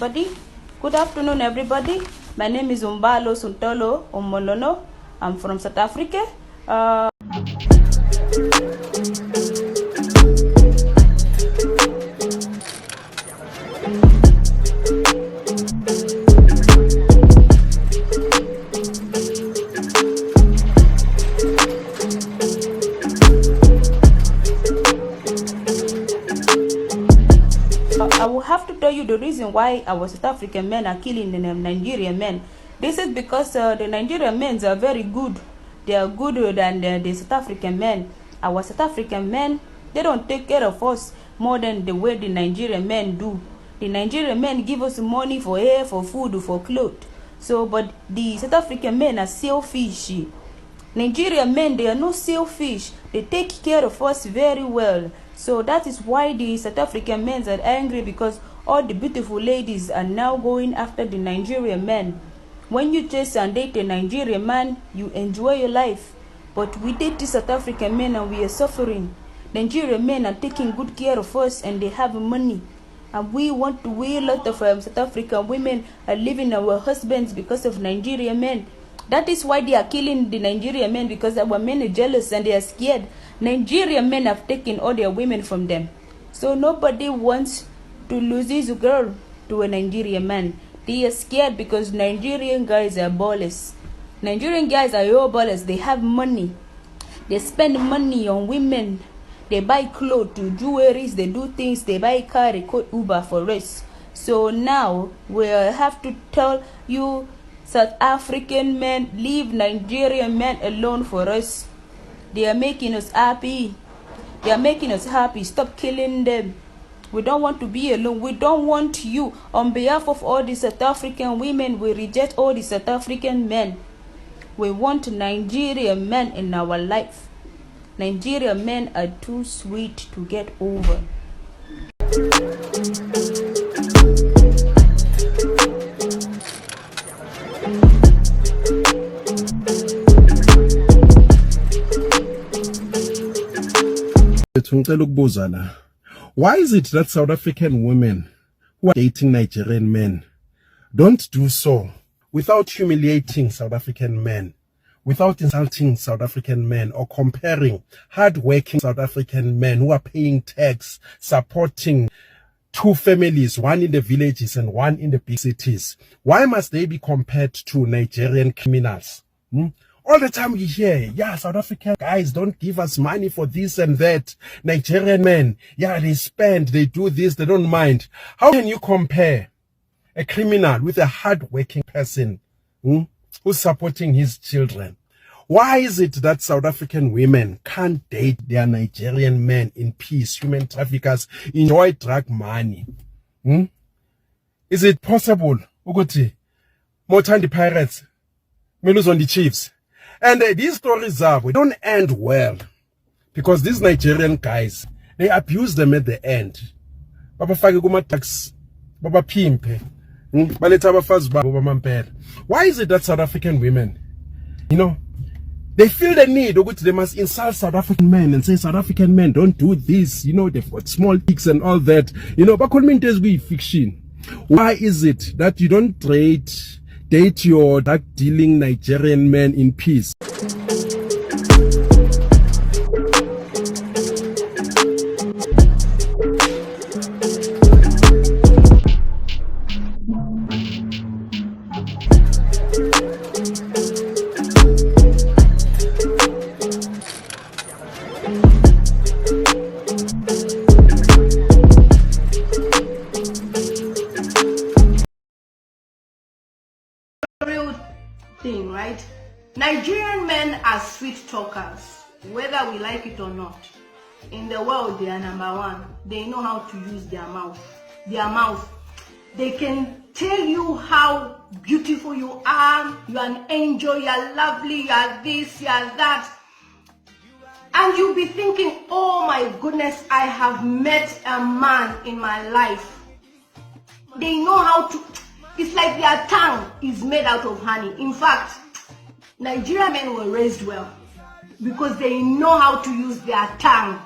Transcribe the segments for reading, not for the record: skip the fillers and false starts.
everybody. Good afternoon, everybody. My name is Umbalo Suntolo Omolono. I'm from South Africa. I will have to tell you the reason why our South African men are killing the Nigerian men. This is because the Nigerian men are very good. They are gooder than the South African men. Our South African men, they don't take care of us more than the way the Nigerian men do. The Nigerian men give us money for hair, for food, for clothes. So, but the South African men are selfish. Nigerian men, they are not selfish. They take care of us very well. So that is why the South African men are angry, because all the beautiful ladies are now going after the Nigerian men. When you chase and date a Nigerian man, you enjoy your life. But we date the South African men and we are suffering. Nigerian men are taking good care of us and they have money. And we a lot of South African women are leaving our husbands because of Nigerian men. That is why they are killing the Nigerian men, because our men are jealous and they are scared. Nigerian men have taken all their women from them. So nobody wants to lose his girl to a Nigerian man. They are scared because Nigerian guys are ballers. Nigerian guys are your ballers. They have money. They spend money on women. They buy clothes, jewelries, they do things, they buy car, they call Uber for us. So now we have to tell you, South African men, leave Nigerian men alone for us. They are making us happy. They are making us happy. Stop killing them. We don't want to be alone. We don't want you. On behalf of all the South African women, we reject all the South African men. We want Nigerian men in our life. Nigerian men are too sweet to get over. Why is it that South African women who are dating Nigerian men don't do so without humiliating South African men, without insulting South African men, or comparing hard-working South African men who are paying tax, supporting two families, one in the villages and one in the big cities? Why must they be compared to Nigerian criminals? All the time you hear, yeah, South African guys don't give us money for this and that. Nigerian men, yeah, they spend, they do this, they don't mind. How can you compare a criminal with a hard-working person who's supporting his children? Why is it that South African women can't date their Nigerian men in peace? Human traffickers enjoy drug money. Is it possible, Uguti, Motandi pirates, we lose on the chiefs? And these stories don't end well, because these Nigerian guys, they abuse them at the end. Baba fake kuma tax, baba pimpe, baleta bafazi baba mampela. Why is it that South African women, they feel the need, they must insult South African men and say South African men don't do this, they've got small dicks and all that, but communities be fiction. Why is it that you don't date your drug dealing Nigerian men in peace? Thing, right? Nigerian men are sweet talkers, whether we like it or not. In the world, they are number one. They know how to use their mouth. They can tell you how beautiful you are an angel, you're lovely, you're this, you're that. And you'll be thinking, oh my goodness, I have met a man in my life. They know how to, it's like their tongue is made out of honey. In fact, Nigerian men were raised well because they know how to use their tongue.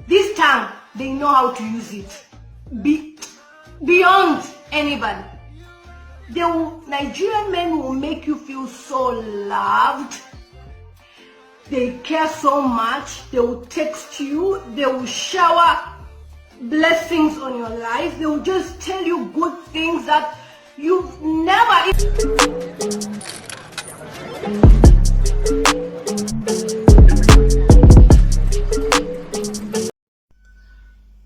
This tongue, they know how to use it beyond anybody. Nigerian men will make you feel so loved. They care so much. They will text you. They will shower blessings on your life. They will just tell you good things that you've never.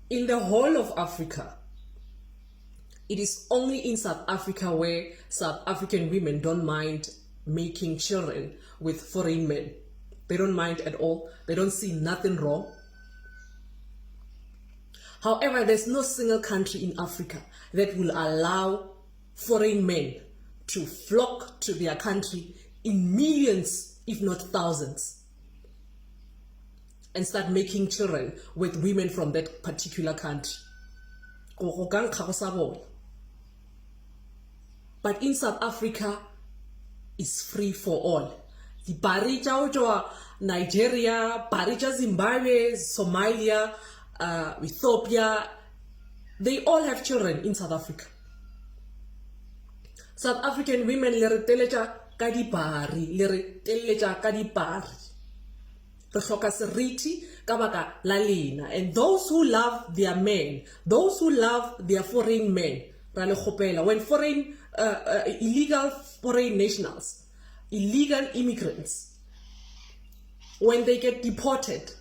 In the whole of Africa, it is only in South Africa where South African women don't mind making children with foreign men. They don't mind at all. They don't see nothing wrong. However, there's no single country in Africa that will allow foreign men to flock to their country in millions, if not thousands, and start making children with women from that particular country. But in South Africa, it's free for all. The Barija, Nigeria, Barija, Zimbabwe, Somalia, Ethiopia, they all have children in South Africa. South African women lere teleja kadibari, lere teleja kadibari. Reshoka seriti kabaka lalina. And those who love their men, those who love their foreign men, when foreign illegal foreign nationals, illegal immigrants, when they get deported,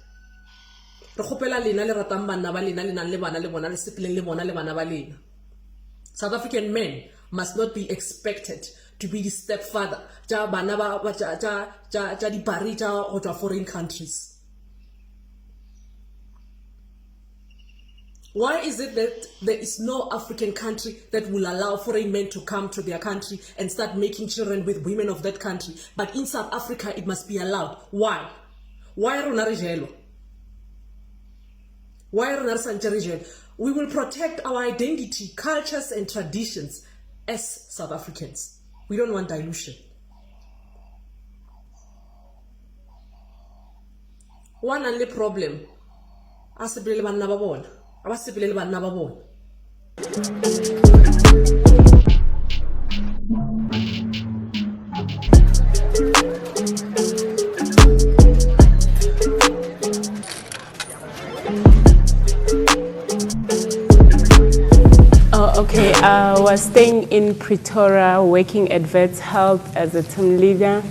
South African men must not be expected to be the stepfather to foreign countries. Why is it that there is no African country that will allow foreign men to come to their country and start making children with women of that country? But in South Africa, it must be allowed. Why? Why Ronarigelo? Why Ronar? We will protect our identity, cultures, and traditions as South Africans. We don't want dilution. One only problem. Okay, I was staying in Pretoria, working at Vets Health as a team leader.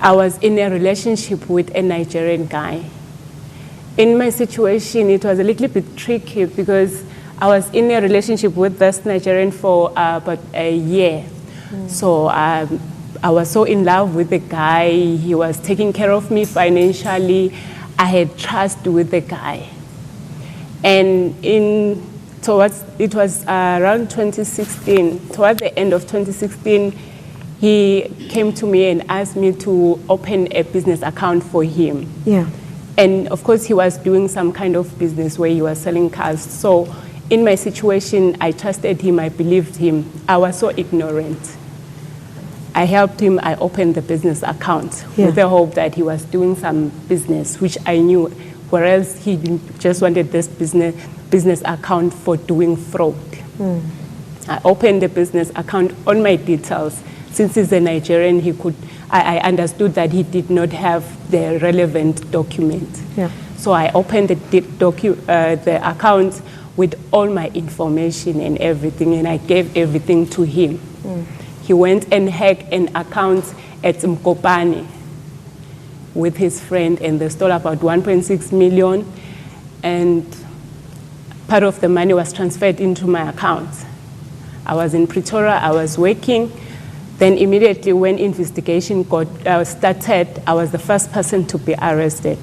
I was in a relationship with a Nigerian guy. In my situation, it was a little bit tricky because I was in a relationship with this Nigerian for about a year. So I was so in love with the guy. He was taking care of me financially. I had trust with the guy. And it was around 2016, towards the end of 2016, he came to me and asked me to open a business account for him. Yeah. And of course, he was doing some kind of business where he was selling cars. So in my situation, I trusted him, I believed him. I was so ignorant. I helped him, I opened the business account with the hope that he was doing some business, which I knew, whereas he just wanted this business account for doing fraud. I opened the business account on my details. Since he's a Nigerian, I understood that he did not have the relevant document. Yeah. So I opened the account with all my information and everything, and I gave everything to him. He went and hacked an account at Mkopane with his friend, and they stole about 1.6 million, and part of the money was transferred into my account. I was in Pretoria, I was working. Then immediately when investigation started, I was the first person to be arrested.